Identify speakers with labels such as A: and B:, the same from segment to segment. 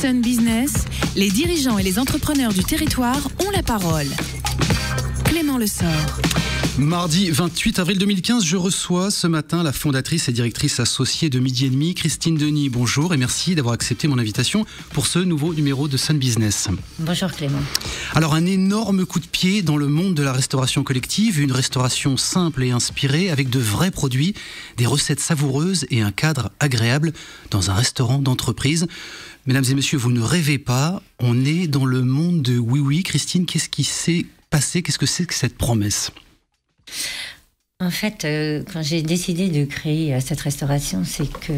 A: Sun Business, les dirigeants et les entrepreneurs du territoire ont la parole. Clément Lessort.
B: Mardi 28 avril 2015, je reçois ce matin la fondatrice et directrice associée de Midi et Demi, Christine Denis. Bonjour et merci d'avoir accepté mon invitation pour ce nouveau numéro de Sun Business.
C: Bonjour Clément.
B: Alors un énorme coup de pied dans le monde de la restauration collective, une restauration simple et inspirée avec de vrais produits, des recettes savoureuses et un cadre agréable dans un restaurant d'entreprise. Mesdames et messieurs, vous ne rêvez pas, on est dans le monde de Oui Oui. Christine, qu'est-ce qui s'est passé? Qu'est-ce que c'est que cette promesse?
C: En fait, quand j'ai décidé de créer cette restauration, c'est que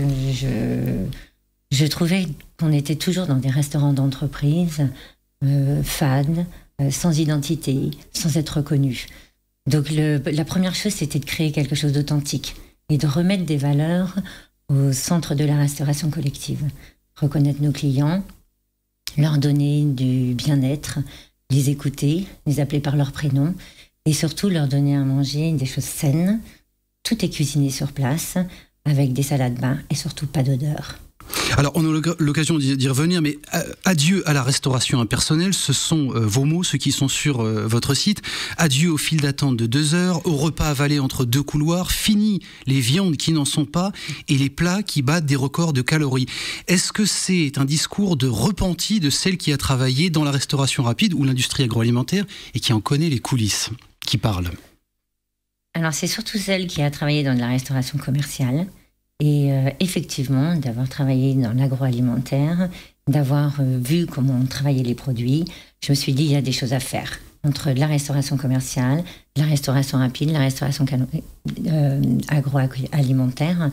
C: je trouvais qu'on était toujours dans des restaurants d'entreprise, fades, sans identité, sans être reconnus. Donc la première chose, c'était de créer quelque chose d'authentique et de remettre des valeurs au centre de la restauration collective. Reconnaître nos clients, leur donner du bien-être, les écouter, les appeler par leur prénom et surtout leur donner à manger des choses saines. Tout est cuisiné sur place avec des salades bains et surtout pas d'odeur.
B: Alors, on a l'occasion d'y revenir, mais adieu à la restauration impersonnelle, ce sont vos mots, ceux qui sont sur votre site. Adieu au fil d'attente de 2 heures, au repas avalé entre 2 couloirs, fini les viandes qui n'en sont pas et les plats qui battent des records de calories. Est-ce que c'est un discours de repenti de celle qui a travaillé dans la restauration rapide ou l'industrie agroalimentaire et qui en connaît les coulisses, qui parle?
C: Alors, c'est surtout celle qui a travaillé dans la restauration commerciale. Et effectivement, d'avoir travaillé dans l'agroalimentaire, d'avoir vu comment on travaillait les produits, je me suis dit, il y a des choses à faire entre la restauration commerciale, la restauration rapide, la restauration agroalimentaire.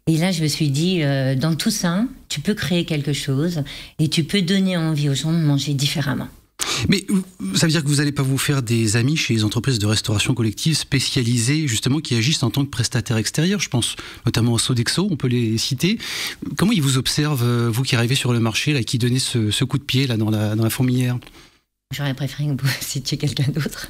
C: Et là, je me suis dit, dans tout ça, tu peux créer quelque chose et tu peux donner envie aux gens de manger différemment.
B: Mais ça veut dire que vous n'allez pas vous faire des amis chez les entreprises de restauration collective spécialisées, justement, qui agissent en tant que prestataires extérieurs. Je pense notamment au Sodexo, on peut les citer. Comment ils vous observent, vous qui arrivez sur le marché, là, qui donnez ce coup de pied là, dans la fourmilière?
C: J'aurais préféré que vous citiez quelqu'un d'autre.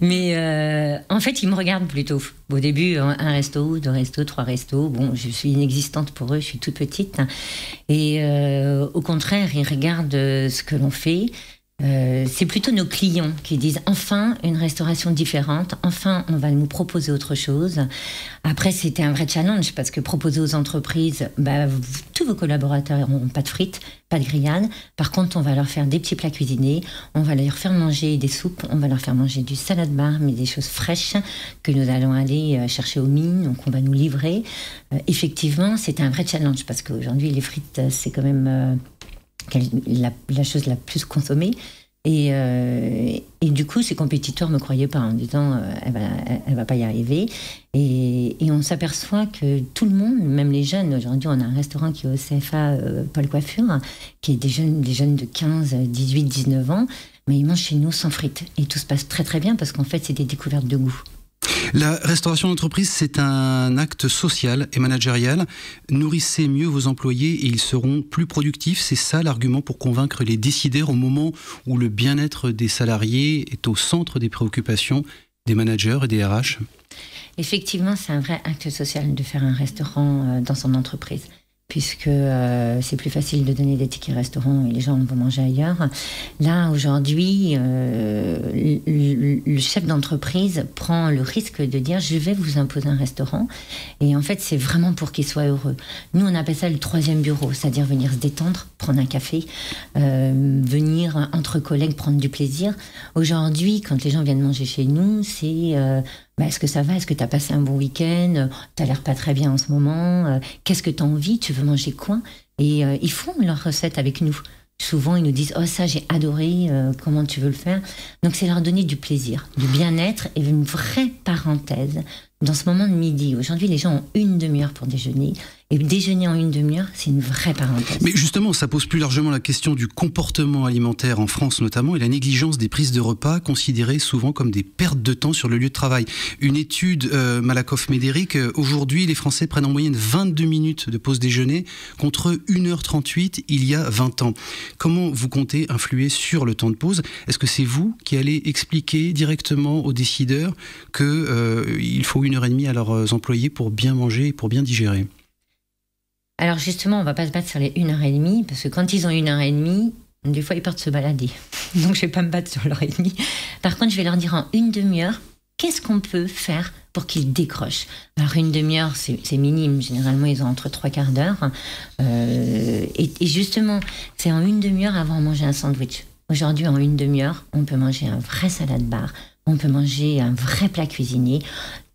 C: Mais en fait, ils me regardent plutôt. Au début, 1 resto, 2 restos, 3 restos. Bon, je suis inexistante pour eux, je suis toute petite. Et au contraire, ils regardent ce que l'on fait. C'est plutôt nos clients qui disent enfin une restauration différente, enfin on va nous proposer autre chose. Après, c'était un vrai challenge parce que proposer aux entreprises, tous vos collaborateurs n'auront pas de frites, pas de grillades. Par contre, on va leur faire des petits plats cuisinés, on va leur faire manger des soupes, on va leur faire manger du salade bar, mais des choses fraîches que nous allons aller chercher aux mines, donc on va nous livrer. Effectivement, c'était un vrai challenge parce qu'aujourd'hui les frites, c'est quand même la chose la plus consommée et du coup ces compétiteurs me croyaient pas en disant elle va pas y arriver et on s'aperçoit que tout le monde, même les jeunes, aujourd'hui on a un restaurant qui est au CFA Paul Coiffure qui est des jeunes de 15, 18, 19 ans, mais ils mangent chez nous sans frites et tout se passe très très bien parce qu'en fait c'est des découvertes de goût.
B: La restauration d'entreprise, c'est un acte social et managérial. Nourrissez mieux vos employés et ils seront plus productifs. C'est ça l'argument pour convaincre les décideurs au moment où le bien-être des salariés est au centre des préoccupations des managers et des RH.
C: Effectivement, c'est un vrai acte social de faire un restaurant dans son entreprise. Puisque c'est plus facile de donner des tickets restaurants et les gens vont manger ailleurs. Là, aujourd'hui, le chef d'entreprise prend le risque de dire « je vais vous imposer un restaurant ». Et en fait, c'est vraiment pour qu'il soit heureux. Nous, on appelle ça le 3e bureau, c'est-à-dire venir se détendre, prendre un café, venir entre collègues prendre du plaisir. Aujourd'hui, quand les gens viennent manger chez nous, c'est... est-ce que ça va? Est-ce que tu as passé un bon week-end? Tu n'as l'air pas très bien en ce moment. Qu'est-ce que tu as envie? Tu veux manger quoi? Et ils font leurs recettes avec nous. Souvent, ils nous disent « oh, ça, j'ai adoré, comment tu veux le faire ?» Donc, c'est leur donner du plaisir, du bien-être et une vraie parenthèse dans ce moment de midi. Aujourd'hui, les gens ont 1 demi-heure pour déjeuner. Et déjeuner en 1 demi-heure, c'est une vraie parenthèse.
B: Mais justement, ça pose plus largement la question du comportement alimentaire en France notamment et la négligence des prises de repas considérées souvent comme des pertes de temps sur le lieu de travail. Une étude Malakoff-Médéric, aujourd'hui les Français prennent en moyenne 22 minutes de pause déjeuner contre 1h38 il y a 20 ans. Comment vous comptez influer sur le temps de pause? Est-ce que c'est vous qui allez expliquer directement aux décideurs qu'il faut 1h30 à leurs employés pour bien manger et pour bien digérer?
C: Alors justement, on va pas se battre sur les 1h30, parce que quand ils ont 1h30, des fois ils partent se balader. Donc je vais pas me battre sur l'heure et demie. Par contre, je vais leur dire en une demi-heure, qu'est-ce qu'on peut faire pour qu'ils décrochent. Alors une demi-heure, c'est minime. Généralement, ils ont entre 3/4 d'heure. Et justement, c'est en une demi-heure avant de manger un sandwich. Aujourd'hui, en une demi-heure, on peut manger un vrai salade bar, on peut manger un vrai plat cuisiné.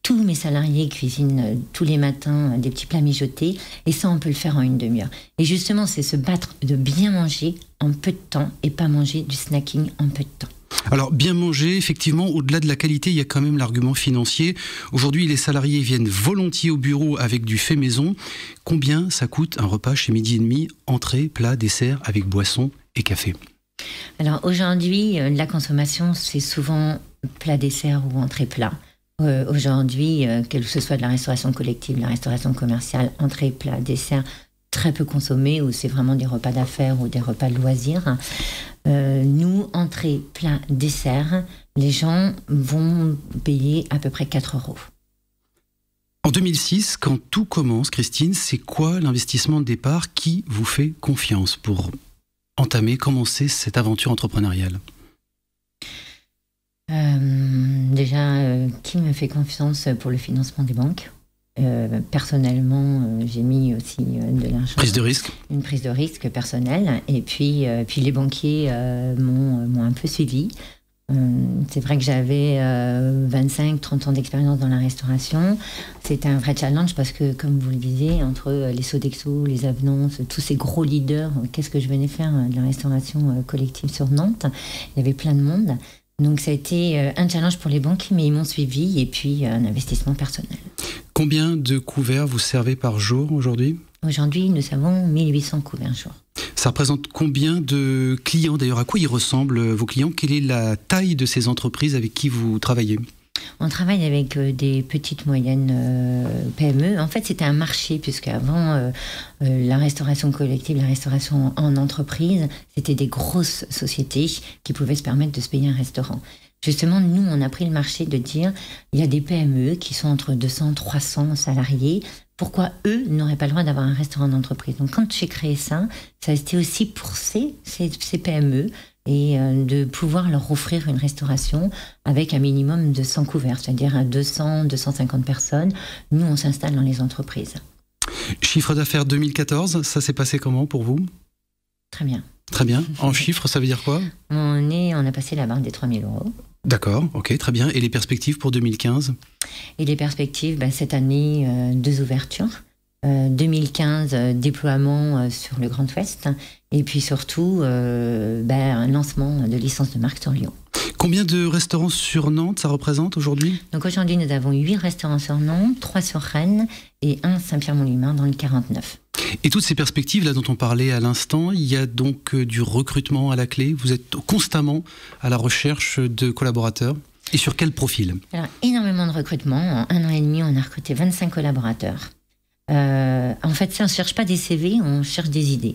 C: Tous mes salariés cuisinent tous les matins des petits plats mijotés, et ça, on peut le faire en une demi-heure. Et justement, c'est se battre de bien manger en peu de temps et pas manger du snacking en peu de temps.
B: Alors, bien manger, effectivement, au-delà de la qualité, il y a quand même l'argument financier. Aujourd'hui, les salariés viennent volontiers au bureau avec du fait maison. Combien ça coûte un repas chez Midi et Demi, entrée, plat, dessert, avec boisson et café?
C: Alors aujourd'hui, la consommation, c'est souvent plat, dessert ou entrée, plat. Aujourd'hui, que ce soit de la restauration collective, de la restauration commerciale, entrée, plat, dessert, très peu consommé, ou c'est vraiment des repas d'affaires ou des repas de loisirs. Nous, entrée, plat, dessert, les gens vont payer à peu près 4 €.
B: En 2006, quand tout commence, Christine, c'est quoi l'investissement de départ qui vous fait confiance pour commencer cette aventure entrepreneuriale?
C: Déjà, qui me fait confiance pour le financement des banques? Personnellement, j'ai mis aussi de l'argent.
B: Prise de risque?
C: Une prise de risque personnelle. Et puis les banquiers m'ont un peu suivi. C'est vrai que j'avais 25-30 ans d'expérience dans la restauration. C'était un vrai challenge parce que, comme vous le disiez, entre les Sodexo, les Avenances, tous ces gros leaders, qu'est-ce que je venais faire de la restauration collective sur Nantes? Il y avait plein de monde. Donc ça a été un challenge pour les banques, mais ils m'ont suivi, et puis un investissement personnel.
B: Combien de couverts vous servez par jour aujourd'hui?
C: Aujourd'hui, nous servons 1800 couverts jour.
B: Ça représente combien de clients? D'ailleurs, à quoi ils ressemblent vos clients? Quelle est la taille de ces entreprises avec qui vous travaillez?
C: On travaille avec des petites, moyennes PME. En fait, c'était un marché, puisque avant la restauration collective, la restauration en entreprise, c'était des grosses sociétés qui pouvaient se permettre de se payer un restaurant. Justement, nous, on a pris le marché de dire, il y a des PME qui sont entre 200 et 300 salariés. Pourquoi eux n'auraient pas le droit d'avoir un restaurant d'entreprise? Donc, quand j'ai créé ça, ça a été aussi pour ces PME, et de pouvoir leur offrir une restauration avec un minimum de 100 couverts, c'est-à-dire à 200-250 personnes. Nous, on s'installe dans les entreprises.
B: Chiffre d'affaires 2014, ça s'est passé comment pour vous?
C: Très bien.
B: Très bien. En chiffres, ça veut dire quoi?
C: On a passé la barre des 3 000 €.
B: D'accord, ok, très bien. Et les perspectives pour 2015?
C: Et les perspectives, cette année, 2 ouvertures. 2015, déploiement sur le Grand Ouest, et puis surtout un lancement de licence de marque sur Lyon.
B: Combien de restaurants sur Nantes ça représente aujourd'hui?
C: Donc aujourd'hui, nous avons 8 restaurants sur Nantes, 3 sur Rennes et 1 Saint-Pierre-Mont-Limain dans le 49.
B: Et toutes ces perspectives là dont on parlait à l'instant, il y a donc du recrutement à la clé. Vous êtes constamment à la recherche de collaborateurs. Et sur quel profil? Alors,
C: énormément de recrutement. En 1 an et demi, on a recruté 25 collaborateurs. En fait, on ne cherche pas des CV, on cherche des idées.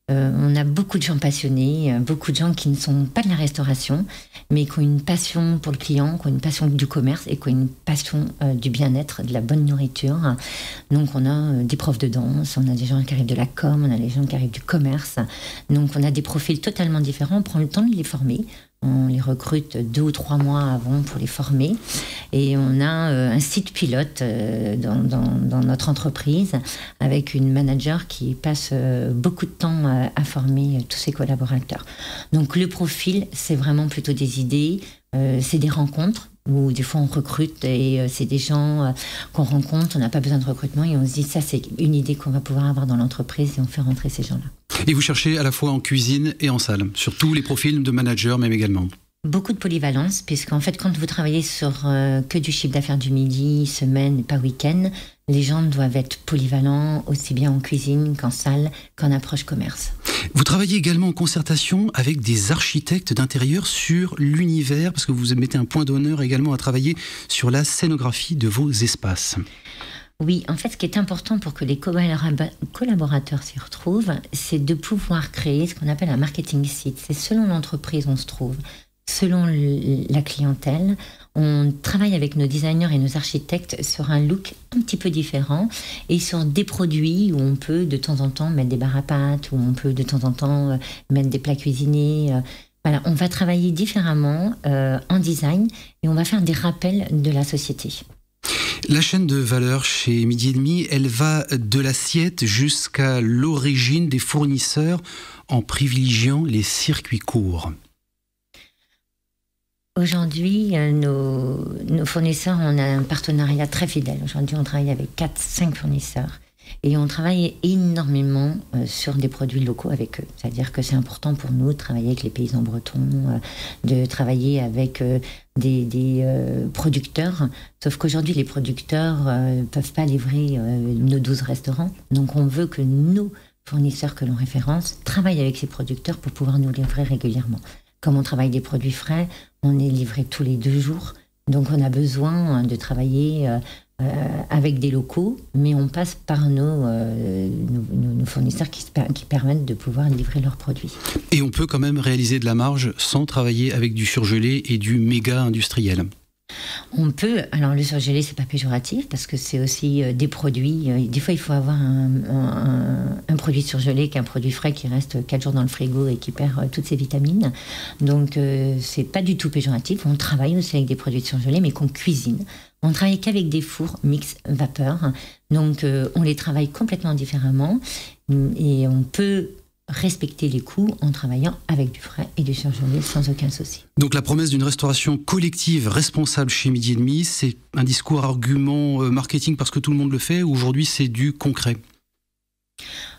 C: On a beaucoup de gens passionnés, beaucoup de gens qui ne sont pas de la restauration, mais qui ont une passion pour le client, qui ont une passion du commerce et qui ont une passion du bien-être, de la bonne nourriture. Donc on a des profs de danse, on a des gens qui arrivent de la com, on a des gens qui arrivent du commerce. Donc on a des profils totalement différents, on prend le temps de les former. On les recrute 2 ou 3 mois avant pour les former. Et on a un site pilote dans notre entreprise avec une manager qui passe beaucoup de temps à former tous ses collaborateurs. Donc le profil, c'est vraiment plutôt des idées, c'est des rencontres où des fois on recrute et c'est des gens qu'on rencontre, on n'a pas besoin de recrutement et on se dit ça c'est une idée qu'on va pouvoir avoir dans l'entreprise et on fait rentrer ces gens-là.
B: Et vous cherchez à la fois en cuisine et en salle, sur tous les profils de managers même également?
C: Beaucoup de polyvalence, puisqu'en fait quand vous travaillez sur que du chiffre d'affaires du midi, semaine, pas week-end, les gens doivent être polyvalents aussi bien en cuisine qu'en salle, qu'en approche commerce.
B: Vous travaillez également en concertation avec des architectes d'intérieur sur l'univers, parce que vous mettez un point d'honneur également à travailler sur la scénographie de vos espaces.
C: Oui, en fait, ce qui est important pour que les collaborateurs s'y retrouvent, c'est de pouvoir créer ce qu'on appelle un marketing site. C'est selon l'entreprise où on se trouve, selon la clientèle, on travaille avec nos designers et nos architectes sur un look un petit peu différent et sur des produits où on peut de temps en temps mettre des barres à pâtes, où on peut de temps en temps mettre des plats cuisinés. Voilà, on va travailler différemment en design et on va faire des rappels de la société.
B: La chaîne de valeur chez Midi et Demi, elle va de l'assiette jusqu'à l'origine des fournisseurs en privilégiant les circuits courts.
C: Aujourd'hui, nos fournisseurs, on a un partenariat très fidèle. Aujourd'hui, on travaille avec 4-5 fournisseurs. Et on travaille énormément sur des produits locaux avec eux. C'est-à-dire que c'est important pour nous de travailler avec les paysans bretons, de travailler avec des producteurs. Sauf qu'aujourd'hui, les producteurs ne peuvent pas livrer nos 12 restaurants. Donc on veut que nos fournisseurs que l'on référence travaillent avec ces producteurs pour pouvoir nous livrer régulièrement. Comme on travaille des produits frais, on est livré tous les 2 jours. Donc on a besoin de travailler avec des locaux, mais on passe par nos fournisseurs qui permettent de pouvoir livrer leurs produits.
B: Et on peut quand même réaliser de la marge sans travailler avec du surgelé et du méga industriel.
C: On peut, alors le surgelé c'est pas péjoratif parce que c'est aussi des produits, des fois il faut avoir un produit surgelé qu'un produit frais qui reste 4 jours dans le frigo et qui perd toutes ses vitamines, donc c'est pas du tout péjoratif. On travaille aussi avec des produits surgelés mais qu'on cuisine. On travaille qu'avec des fours mix vapeur, donc on les travaille complètement différemment et on peut respecter les coûts en travaillant avec du frais et du surgelé sans aucun souci.
B: Donc la promesse d'une restauration collective responsable chez Midi et Demi, c'est un discours argument marketing parce que tout le monde le fait, ou aujourd'hui c'est du concret?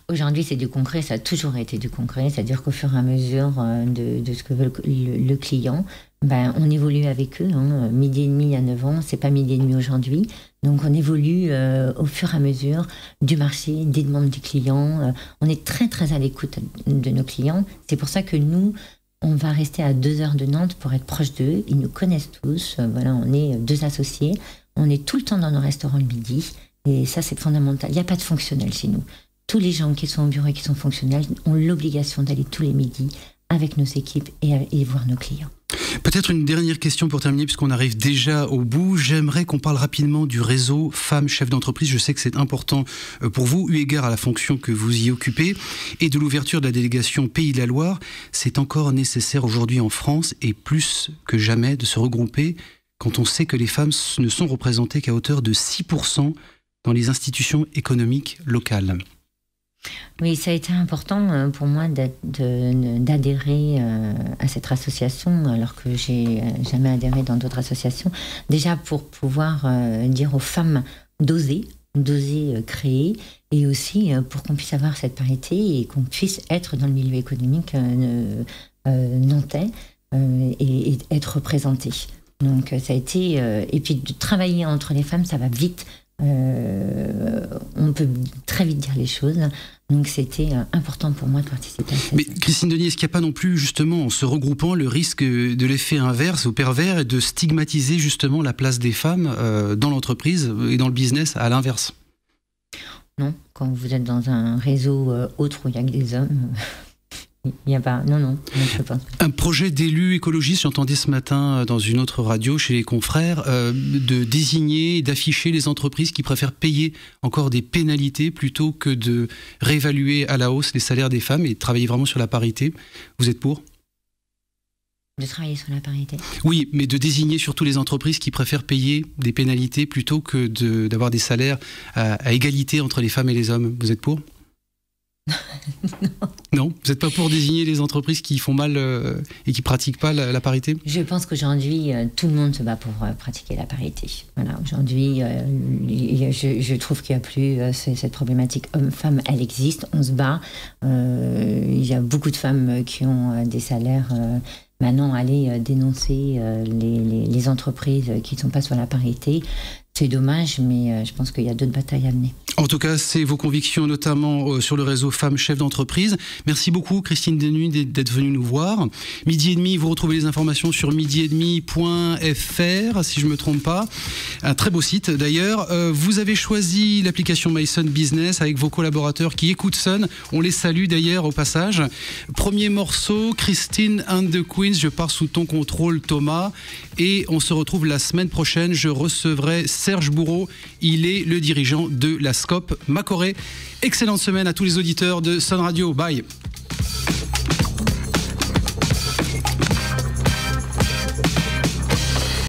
C: Aujourd'hui, c'est du concret, ça a toujours été du concret, c'est-à-dire qu'au fur et à mesure de ce que veut le client, on évolue avec eux. Midi et Demi il y a 9 ans, c'est pas Midi et Demi aujourd'hui. Donc on évolue au fur et à mesure du marché, des demandes des clients. On est très très à l'écoute de nos clients. C'est pour ça que nous, on va rester à 2 heures de Nantes pour être proche d'eux. Ils nous connaissent tous. Voilà, on est 2 associés. On est tout le temps dans nos restaurants le midi. Et ça, c'est fondamental. Il n'y a pas de fonctionnel chez nous. Tous les gens qui sont au bureau et qui sont fonctionnels ont l'obligation d'aller tous les midis avec nos équipes et voir nos clients.
B: Peut-être une dernière question pour terminer, puisqu'on arrive déjà au bout. J'aimerais qu'on parle rapidement du réseau femmes chefs d'entreprise. Je sais que c'est important pour vous, eu égard à la fonction que vous y occupez, et de l'ouverture de la délégation Pays de la Loire. C'est encore nécessaire aujourd'hui en France, et plus que jamais, de se regrouper quand on sait que les femmes ne sont représentées qu'à hauteur de 6% dans les institutions économiques locales.
C: Oui, ça a été important pour moi d'adhérer à cette association, alors que j'ai jamais adhéré dans d'autres associations. Déjà pour pouvoir dire aux femmes d'oser créer, et aussi pour qu'on puisse avoir cette parité et qu'on puisse être dans le milieu économique nantais et être représenté. Donc ça a été... et puis de travailler entre les femmes, ça va vite. On peut très vite dire les choses, donc c'était important pour moi de participer à ça.
B: Mais Christine Denis, est-ce qu'il n'y a pas non plus, justement, en se regroupant, le risque de l'effet inverse ou pervers et de stigmatiser justement la place des femmes dans l'entreprise et dans le business à l'inverse?
C: Non, quand vous êtes dans un réseau autre où il n'y a que des hommes... Il n'y a pas... Non, je pense.
B: Un projet d'élu écologiste, j'entendais ce matin dans une autre radio chez les confrères, de désigner, d'afficher les entreprises qui préfèrent payer encore des pénalités plutôt que de réévaluer à la hausse les salaires des femmes et de travailler vraiment sur la parité. Vous êtes pour ?
C: De travailler sur la parité.
B: Oui, mais de désigner surtout les entreprises qui préfèrent payer des pénalités plutôt que d'avoir des salaires à égalité entre les femmes et les hommes. Vous êtes pour ? Non, vous n'êtes pas pour désigner les entreprises qui font mal et qui ne pratiquent pas la parité?
C: Je pense qu'aujourd'hui, tout le monde se bat pour pratiquer la parité. Voilà, aujourd'hui, je trouve qu'il n'y a plus cette problématique homme-femme, elle existe, on se bat. Il y a beaucoup de femmes qui ont des salaires... Maintenant, aller dénoncer les entreprises qui ne sont pas sur la parité, C'est dommage, mais je pense qu'il y a d'autres batailles à mener.
B: En tout cas, c'est vos convictions, notamment sur le réseau Femmes Chefs d'entreprise. Merci beaucoup, Christine Denuy, d'être venue nous voir. Midi et demi, vous retrouvez les informations sur midietdemi.fr, si je ne me trompe pas. Un très beau site, d'ailleurs. Vous avez choisi l'application MySun Business avec vos collaborateurs qui écoutent Sun. On les salue, d'ailleurs, au passage. Premier morceau, Christine and the Queens. Je pars sous ton contrôle, Thomas. Et on se retrouve la semaine prochaine. Je recevrai Serge Bourreau. Il est le dirigeant de la Scope Macoré. Excellente semaine à tous les auditeurs de Sun Radio. Bye.